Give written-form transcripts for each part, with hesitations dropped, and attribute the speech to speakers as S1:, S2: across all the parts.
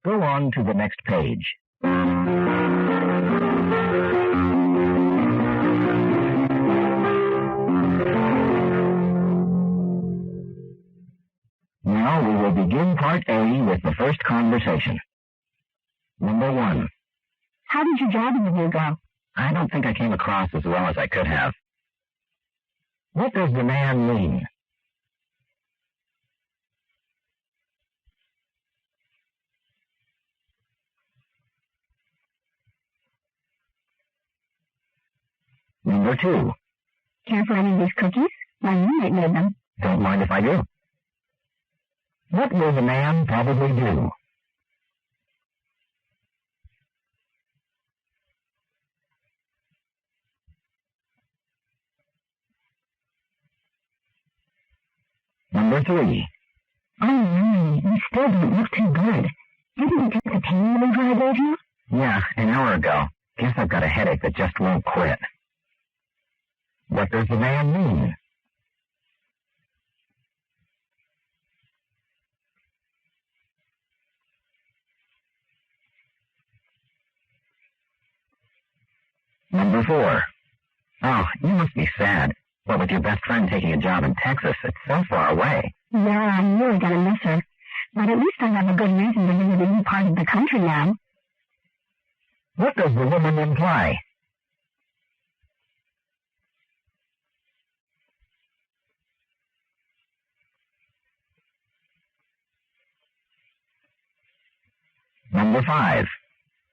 S1: Go on to the next page. Now we will begin Part A with the first conversation. Number 1.
S2: How did your job interview go?
S1: I don't think I came across as well as I could have. What does the man mean? Number 2.
S2: Care for any of these cookies? My roommate made them.
S1: Don't mind if I do. What will the man probably do? Number 3.
S2: Oh, really? You still don't look too good. Didn't you take the pain reliever I gave you?
S1: Yeah, an hour ago. Guess I've got a headache that just won't quit. What does the man mean? Number 4. Oh, you must be sad. What with your best friend taking a job in Texas? It's so far away.
S2: Yeah, I'm really gonna miss her. But at least I have a good reason to visit a new part of the country now.
S1: What does the woman imply? Number 5.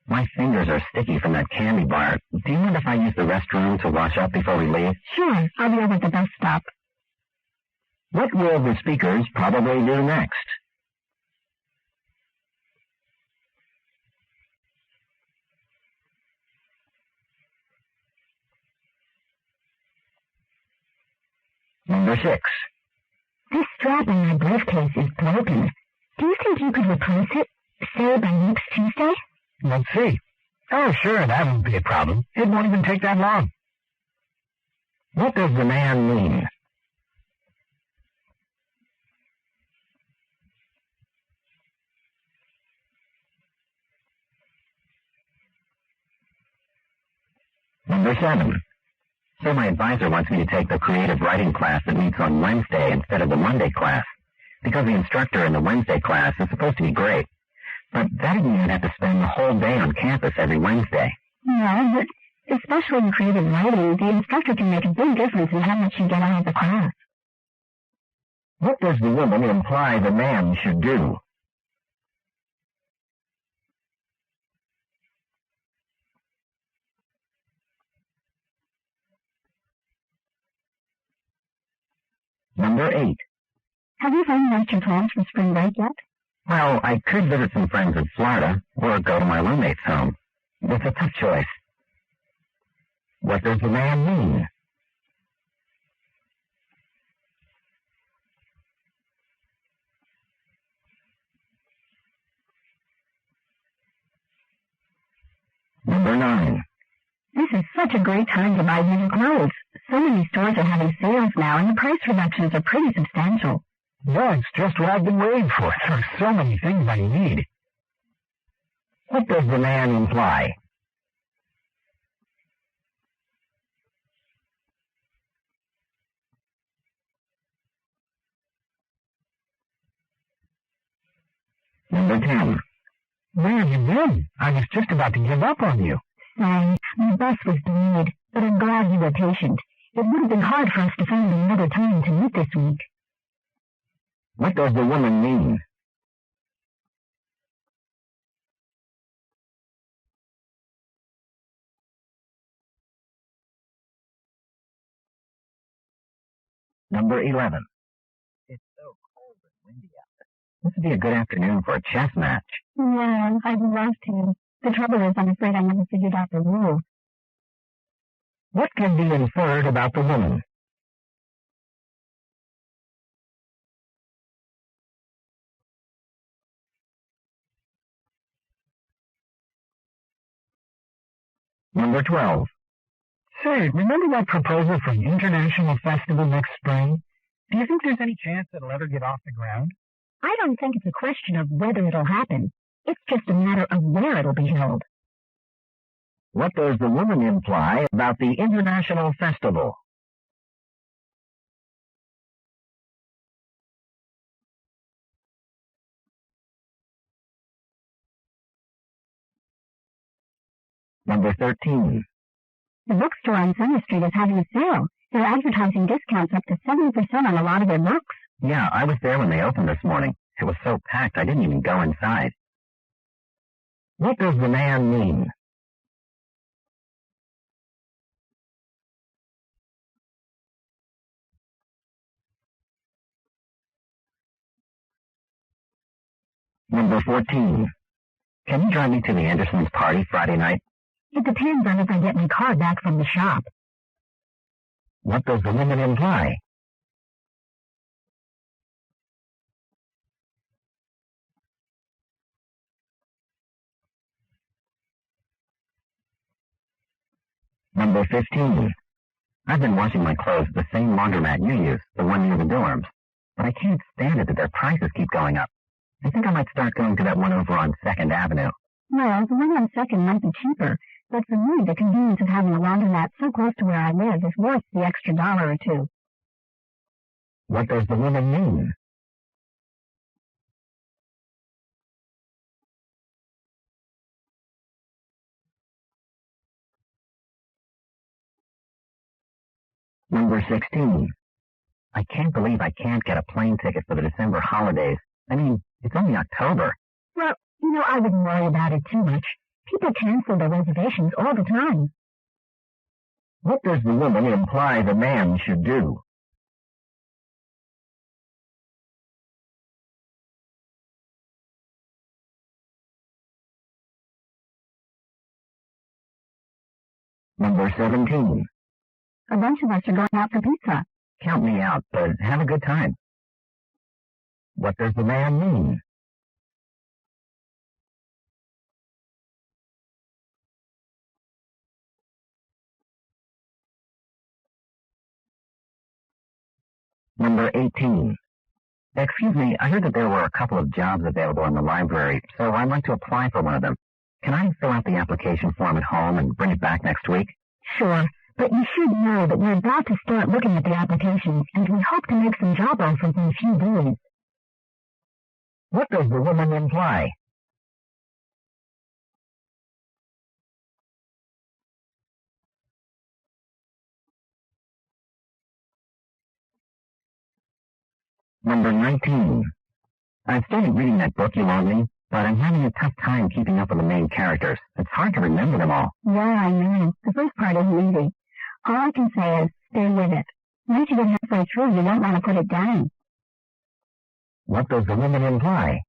S1: My fingers are sticky from that candy bar. Do you mind if I use the restroom to wash up before we leave?
S2: Sure, I'll be over at the bus stop.
S1: What will the speakers probably do next? Number 6.
S2: This strap in my briefcase is broken. Do you think you could replace it, say by next Tuesday?
S1: Let's see. Oh, sure, that won't be a problem. It won't even take that long. What does the man mean? Number 7. So my advisor wants me to take the creative writing class that meets on Wednesday instead of the Monday class, because the instructor in the Wednesday class is supposed to be great. But that would mean I'd have to spend the whole day on campus every Wednesday.
S2: Yeah, but especially in creative writing, the instructor can make a big difference in how much you get out of the class.
S1: What does the woman imply the man should do? Number 8.
S2: Have you finalized your plans for spring break yet?
S1: Well, I could visit some friends in Florida or go to my roommate's home. It's a tough choice. What does the man mean? Number 9.
S2: This is such a great time to buy new clothes. So many stores are having sales now, and the price reductions are pretty substantial.
S1: Yeah, it's just what I've been waiting for. There are so many things I need. What does the man imply? Number 10. Where have you been? I was just about to give up on you.
S2: Sorry, my bus was delayed, but I'm glad you were patient. It would have been hard for us to find another time to meet this week.
S1: What does the woman mean? Number 11. It's so cold and windy out there. This would be a good afternoon for a chess match.
S2: Yeah, I'd love to. The trouble is, I'm afraid I never figured out the rules.
S1: What can be inferred about the woman? Number 12. Say, remember that proposal for an international festival next spring? Do you think there's any chance it'll ever get off the ground?
S2: I don't think it's a question of whether it'll happen. It's just a matter of where it'll be held.
S1: What does the woman imply about the International Festival? Number 13.
S2: The bookstore on Summer Street is having a sale. They're advertising discounts up to 70% on a lot of their books.
S1: Yeah, I was there when they opened this morning. It was so packed I didn't even go inside. What does the man mean? Number 14. Can you drive me to the Andersons' party Friday night?
S2: It depends on if I get my car back from the shop.
S1: What does the woman imply? Number 15. I've been washing my clothes at the same laundromat you use, the one near the dorms. But I can't stand it that their prices keep going up. I think I might start going to that one over on 2nd Avenue.
S2: Well, the one on 2nd might be cheaper, but for me, the convenience of having a laundromat so close to where I live is worth the extra $1 or $2.
S1: What does the woman mean? Number 16. I can't believe I can't get a plane ticket for the December holidays. I mean, it's only October.
S2: Well, I wouldn't worry about it too much. People cancel their reservations all the time.
S1: What does the woman imply the man should do? Number 17.
S2: A bunch of us are going out for pizza.
S1: Count me out, but have a good time. What does the man mean? Number 18. Excuse me, I heard that there were a couple of jobs available in the library, so I'd like to apply for one of them. Can I fill out the application form at home and bring it back next week?
S2: Sure, but you should know that we're about to start looking at the applications, and we hope to make some job offers in a few days.
S1: What does the woman imply? Number 19. I've started reading that book you loaned me, but I'm having a tough time keeping up with the main characters. It's hard to remember them all.
S2: Yeah, I know. The first part isn't easy. All I can say is stay with it. Once you get halfway through, you don't want to put it down.
S1: What does the woman imply?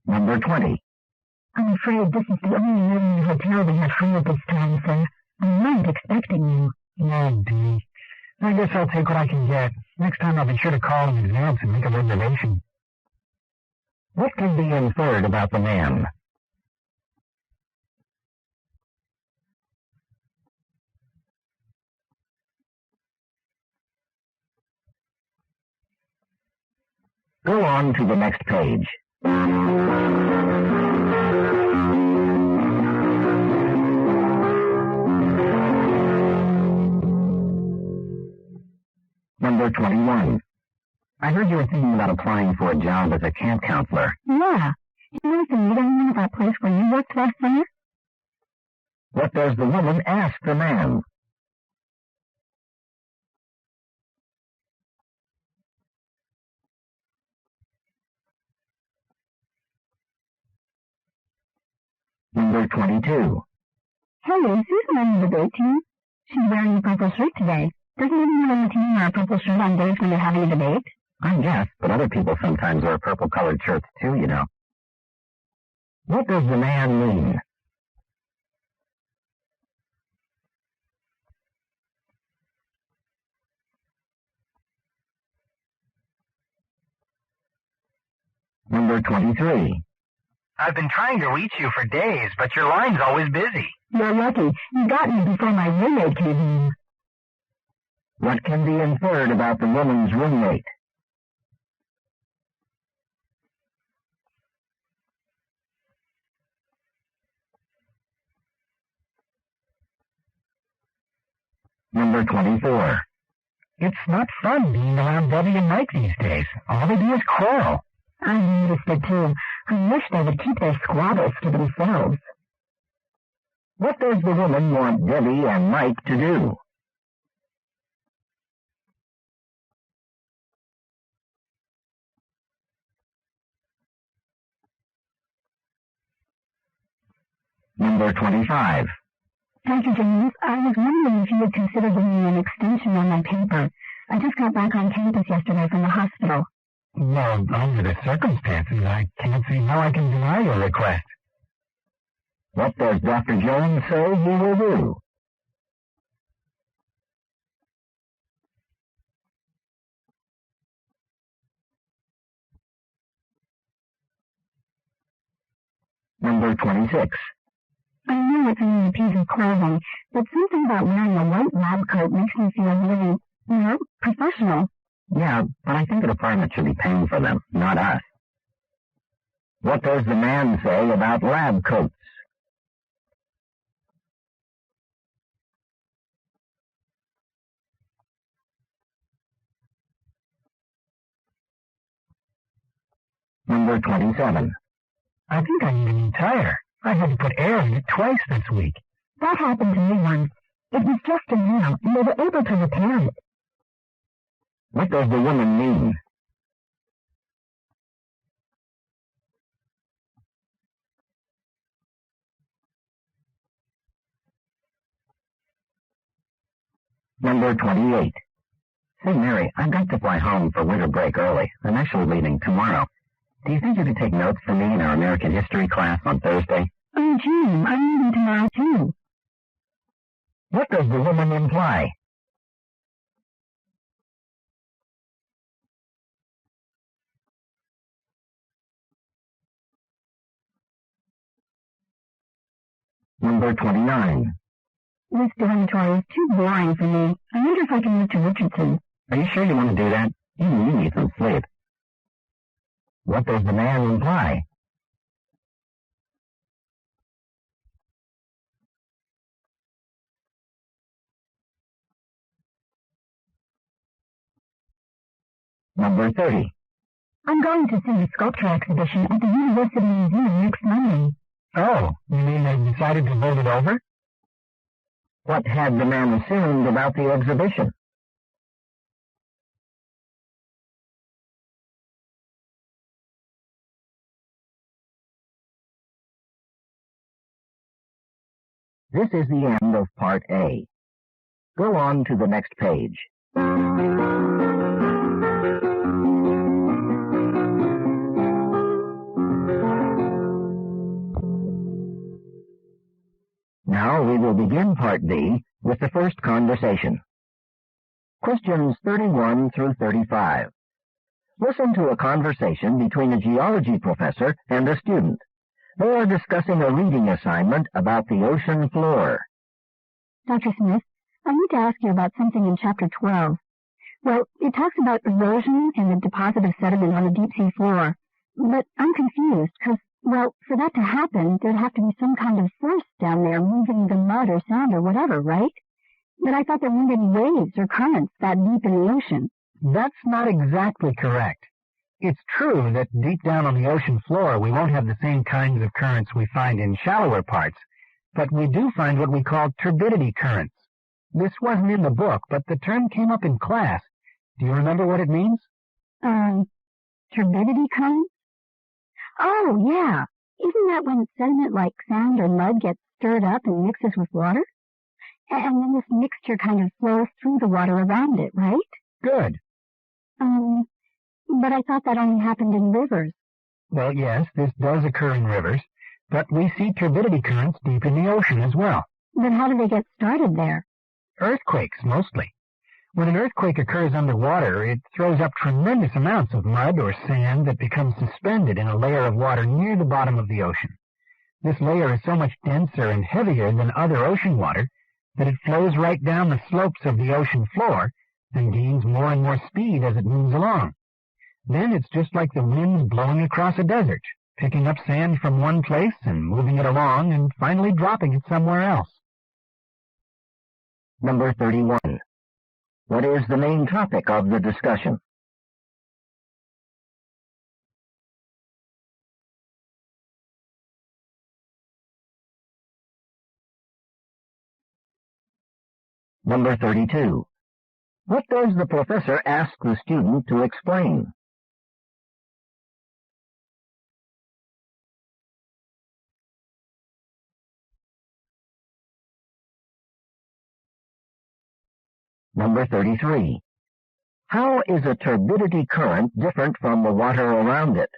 S1: Number 20.
S2: I'm afraid this is the only room in the hotel we have free at this time, sir. I'm not expecting you.
S1: Oh, Dee. I guess I'll take what I can get. Next time I'll be sure to call in advance and make a reservation. What can be inferred about the man? Go on to the next page. Number 21. I heard you were thinking about applying for a job as a camp counselor.
S2: Yeah. Listen, you don't know that place where you worked last summer?
S1: What does the woman ask the man? Number 22.
S2: Hey, is Susan on the debate team? She's wearing a purple shirt today. Doesn't anyone on the team wear a purple shirt on days when they're having a debate?
S1: I guess, but other people sometimes wear purple-colored shirts too, you know. What does the man mean? Number 23.
S3: I've been trying to reach you for days, but your line's always busy.
S2: You're lucky. You got me before my roommate came home.
S1: What can be inferred about the woman's roommate? Number 24. It's not fun being around Debbie and Mike these days. All they do is quarrel.
S2: I noticed it too. I wish they would keep their squabbles to themselves.
S1: What does the woman want Debbie and Mike to do? Number 25.
S2: Dr. James, I was wondering if you would consider giving me an extension on my paper. I just got back on campus yesterday from the hospital.
S1: Well, under the circumstances, I can't see how I can deny your request. What does Dr. Jones say he will do? Number 26.
S2: I know it's only a piece of clothing, but something about wearing a white lab coat makes me feel really, professional.
S1: Yeah, but I think the department should be paying for them, not us. What does the man say about lab coats? Number 27. I think I need a new tire. I had to put air in it twice this week.
S2: That happened to me once. It was just a nail, and they were able to repair it.
S1: What does the woman mean? Number 28. Say, Mary, I've got to fly home for winter break early. I'm actually leaving tomorrow. Do you think you could take notes for me in our American history class on Thursday?
S2: Oh, Jim, I'm leaving tomorrow, too.
S1: What does the woman imply? Number 29.
S2: This dormitory is too boring for me. I wonder if I can move to Richardson.
S1: Are you sure you want to do that? You need some sleep. What does the man imply? Number 30.
S2: I'm going to see the sculpture exhibition at the University Museum next Monday.
S1: Oh, you mean they decided to vote it over? What had the man assumed about the exhibition? This is the end of Part A. Go on to the next page. Now we will begin Part B with the first conversation. Questions 31 through 35. Listen to a conversation between a geology professor and a student. They are discussing a reading assignment about the ocean floor.
S2: Dr. Smith, I need to ask you about something in Chapter 12. Well, it talks about erosion and the deposit of sediment on the deep-sea floor. But I'm confused, because, well, for that to happen, there'd have to be some kind of force down there moving the mud or sand or whatever, right? But I thought there weren't any waves or currents that deep in the ocean.
S1: That's not exactly correct. It's true that deep down on the ocean floor we won't have the same kinds of currents we find in shallower parts, but we do find what we call turbidity currents. This wasn't in the book, but the term came up in class. Do you remember what it means?
S2: Turbidity currents? Oh, yeah. Isn't that when sediment like sand or mud gets stirred up and mixes with water? And then this mixture kind of flows through the water around it, right?
S1: Good.
S2: But I thought that only happened in rivers.
S1: Well, yes, this does occur in rivers, but we see turbidity currents deep in the ocean as well.
S2: Then how do they get started there?
S1: Earthquakes, mostly. When an earthquake occurs underwater, it throws up tremendous amounts of mud or sand that becomes suspended in a layer of water near the bottom of the ocean.
S3: This layer is so much denser and heavier than other ocean water that it flows right down the slopes of the ocean floor and gains more and more speed as it moves along. Then it's just like the wind blowing across a desert, picking up sand from one place and moving it along and finally dropping it somewhere else.
S1: Number 31. What is the main topic of the discussion? Number 32. What does the professor ask the student to explain? Number 33. How is a turbidity current different from the water around it?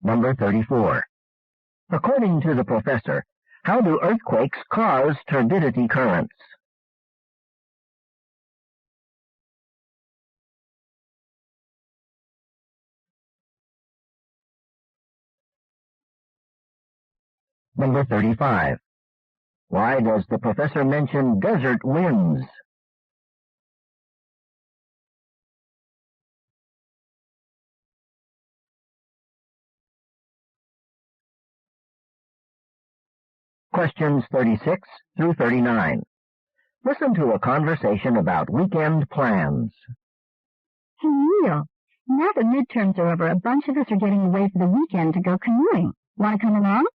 S1: Number 34. According to the professor, how do earthquakes cause turbidity currents? Number 35. Why does the professor mention desert winds? Questions 36 through 39. Listen to a conversation about weekend plans.
S2: Hey, Neil, now that midterms are over, a bunch of us are getting away for the weekend to go canoeing. Want to come along?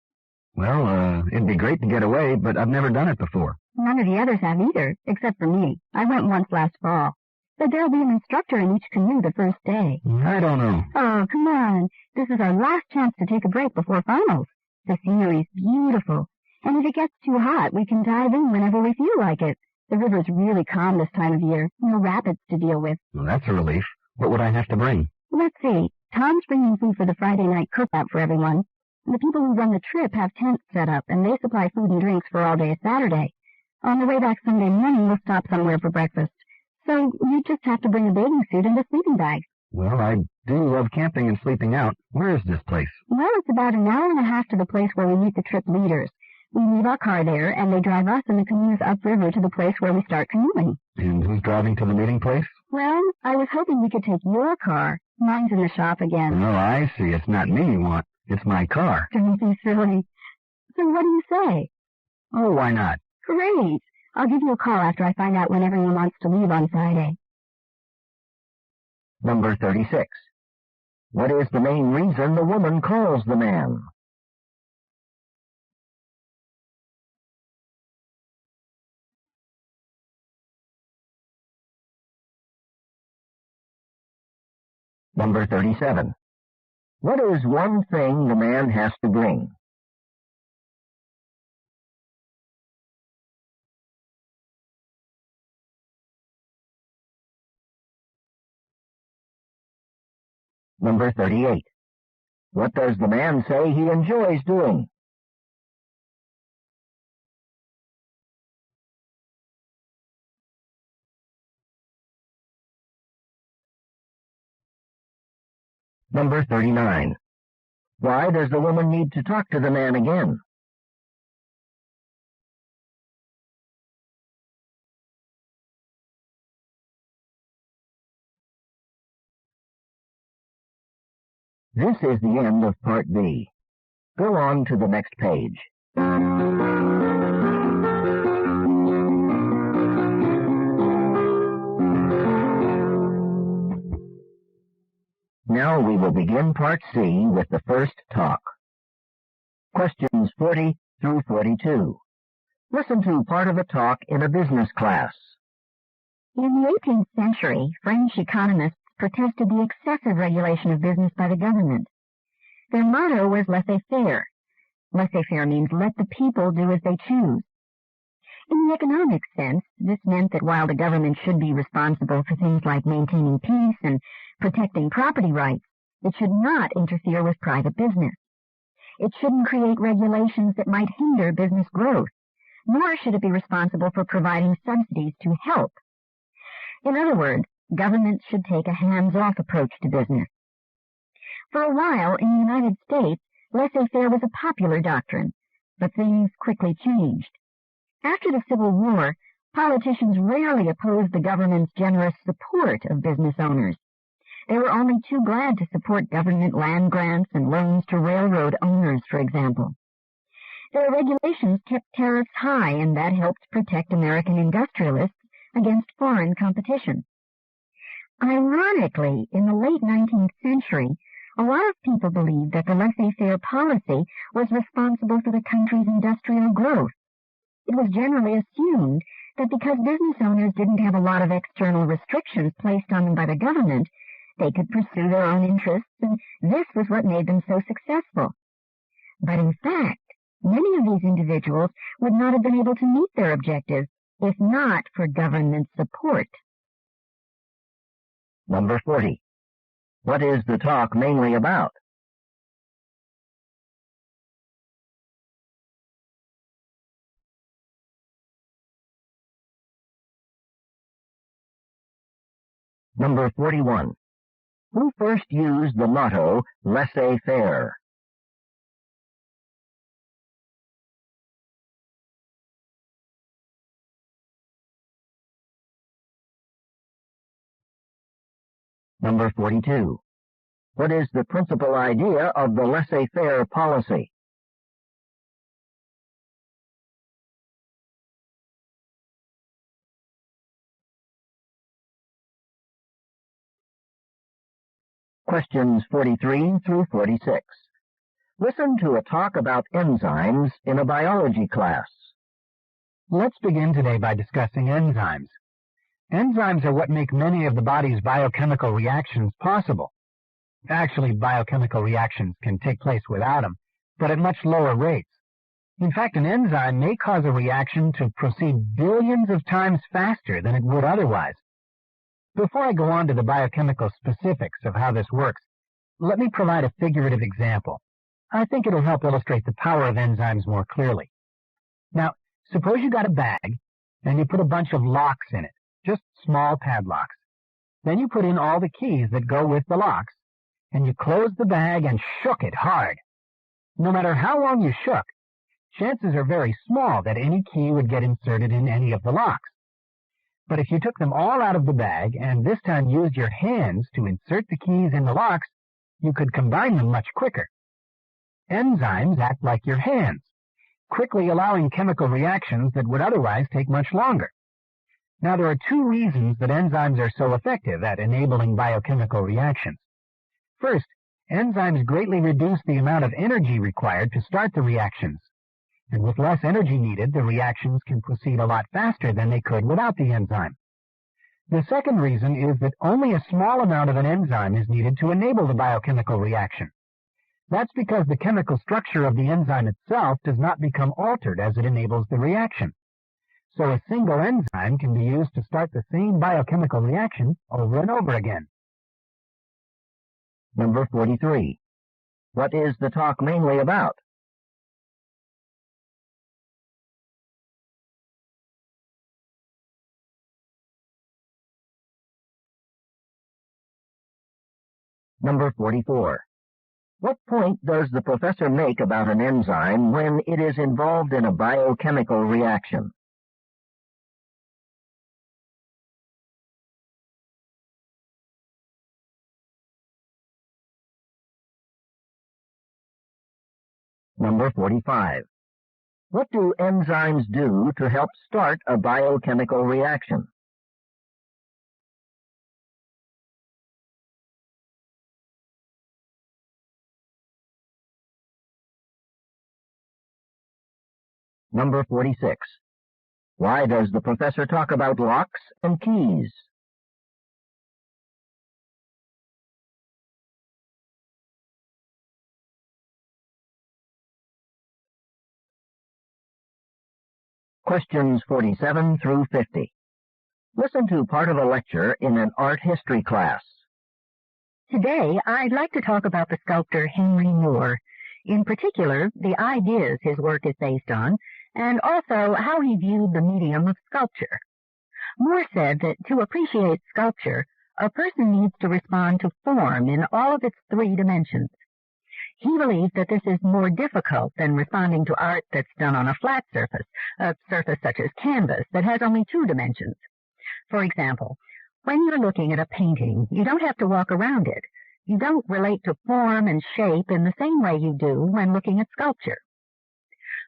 S3: Well, it'd be great to get away, but I've never done it before.
S2: None of the others have either, except for me. I went once last fall. But there'll be an instructor in each canoe the first day.
S3: I don't know.
S2: Oh, come on. This is our last chance to take a break before finals. The scenery's beautiful. And if it gets too hot, we can dive in whenever we feel like it. The river's really calm this time of year. No rapids to deal with.
S3: Well, that's a relief. What would I have to bring?
S2: Let's see. Tom's bringing food for the Friday night cookout for everyone. The people who run the trip have tents set up, and they supply food and drinks for all day Saturday. On the way back Sunday morning, we'll stop somewhere for breakfast. So you just have to bring a bathing suit and a sleeping bag.
S3: Well, I do love camping and sleeping out. Where is this place?
S2: Well, it's about an hour and a half to the place where we meet the trip leaders. We leave our car there, and they drive us in the canoes upriver to the place where we start canoeing.
S3: And who's driving to the meeting place?
S2: Well, I was hoping we could take your car. Mine's in the shop again.
S3: Oh, I see. It's not me you want. It's my car.
S2: Don't be silly. So what do you say?
S3: Oh, why not?
S2: Great. I'll give you a call after I find out when everyone wants to leave on Friday.
S1: Number 36. What is the main reason the woman calls the man? Number 37. What is one thing the man has to bring? Number 38. What does the man say he enjoys doing? Number 39. Why does the woman need to talk to the man again? This is the end of Part B. Go on to the next page. Now we will begin Part C with the first talk. Questions 40 through 42. Listen to part of a talk in a business class.
S2: In the 18th century, French economists protested the excessive regulation of business by the government. Their motto was laissez-faire. Laissez-faire means let the people do as they choose. In the economic sense, this meant that while the government should be responsible for things like maintaining peace and protecting property rights, it should not interfere with private business. It shouldn't create regulations that might hinder business growth, nor should it be responsible for providing subsidies to help. In other words, governments should take a hands-off approach to business. For a while, in the United States, laissez-faire was a popular doctrine, but things quickly changed. After the Civil War, politicians rarely opposed the government's generous support of business owners. They were only too glad to support government land grants and loans to railroad owners, for example. Their regulations kept tariffs high, and that helped protect American industrialists against foreign competition. Ironically, in the late 19th century, a lot of people believed that the laissez-faire policy was responsible for the country's industrial growth. It was generally assumed that because business owners didn't have a lot of external restrictions placed on them by the government, they could pursue their own interests, and this was what made them so successful. But in fact, many of these individuals would not have been able to meet their objectives if not for government support.
S1: Number 40. What is the talk mainly about? Number 41. Who first used the motto, laissez-faire? Number 42. What is the principal idea of the laissez-faire policy? Questions 43 through 46. Listen to a talk about enzymes in a biology class.
S3: Let's begin today by discussing enzymes. Enzymes are what make many of the body's biochemical reactions possible. Actually, biochemical reactions can take place without them, but at much lower rates. In fact, an enzyme may cause a reaction to proceed billions of times faster than it would otherwise. Before I go on to the biochemical specifics of how this works, let me provide a figurative example. I think it'll help illustrate the power of enzymes more clearly. Now, suppose you got a bag, and you put a bunch of locks in it, just small padlocks. Then you put in all the keys that go with the locks, and you closed the bag and shook it hard. No matter how long you shook, chances are very small that any key would get inserted in any of the locks. But if you took them all out of the bag and this time used your hands to insert the keys in the locks, you could combine them much quicker. Enzymes act like your hands, quickly allowing chemical reactions that would otherwise take much longer. Now, there are two reasons that enzymes are so effective at enabling biochemical reactions. First, enzymes greatly reduce the amount of energy required to start the reactions. And with less energy needed, the reactions can proceed a lot faster than they could without the enzyme. The second reason is that only a small amount of an enzyme is needed to enable the biochemical reaction. That's because the chemical structure of the enzyme itself does not become altered as it enables the reaction. So a single enzyme can be used to start the same biochemical reaction over and over again.
S1: Number 43. What is the talk mainly about? Number 44. What point does the professor make about an enzyme when it is involved in a biochemical reaction? Number 45. What do enzymes do to help start a biochemical reaction? Number 46. Why does the professor talk about locks and keys? Questions 47 through 50. Listen to part of a lecture in an art history class.
S2: Today, I'd like to talk about the sculptor Henry Moore. In particular, the ideas his work is based on,
S4: and also how he viewed the medium of sculpture. Moore said that to appreciate sculpture, a person needs to respond to form in all of its 3 dimensions. He believed that this is more difficult than responding to art that's done on a flat surface, a surface such as canvas that has only 2 dimensions. For example, when you're looking at a painting, you don't have to walk around it. You don't relate to form and shape in the same way you do when looking at sculpture.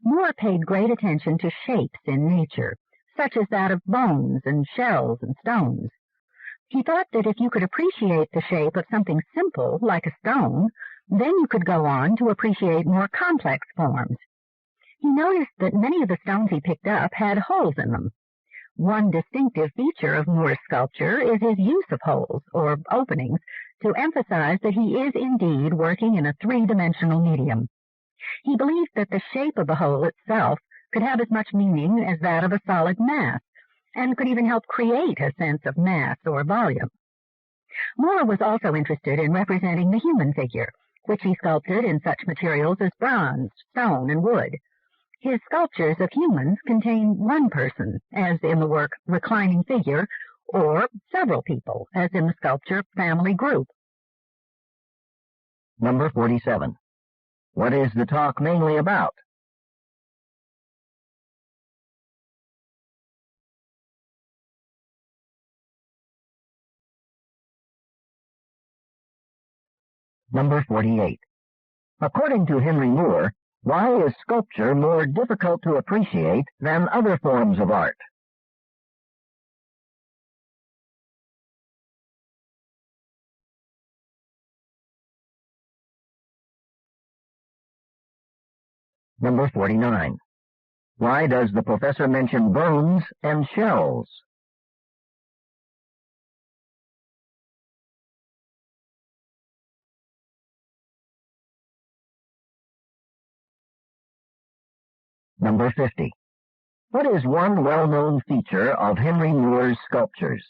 S4: Moore paid great attention to shapes in nature, such as that of bones and shells and stones. He thought that if you could appreciate the shape of something simple, like a stone, then you could go on to appreciate more complex forms. He noticed that many of the stones he picked up had holes in them. One distinctive feature of Moore's sculpture is his use of holes, or openings, to emphasize that he is indeed working in a 3-dimensional medium. He believed that the shape of the hole itself could have as much meaning as that of a solid mass, and could even help create a sense of mass or volume. Moore was also interested in representing the human figure, which he sculpted in such materials as bronze, stone, and wood. His sculptures of humans contain one person, as in the work Reclining Figure, or several people, as in the sculpture Family Group.
S1: Number 47. What is the talk mainly about? Number 48. According to Henry Moore, why is sculpture more difficult to appreciate than other forms of art? Number 49. Why does the professor mention bones and shells? Number 50. What is one well-known feature of Henry Moore's sculptures?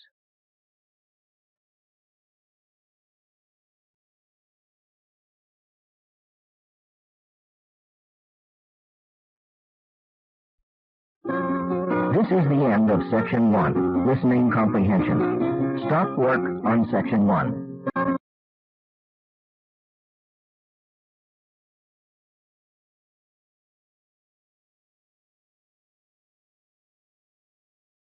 S1: This is the end of Section 1, Listening Comprehension. Stop work on Section 1.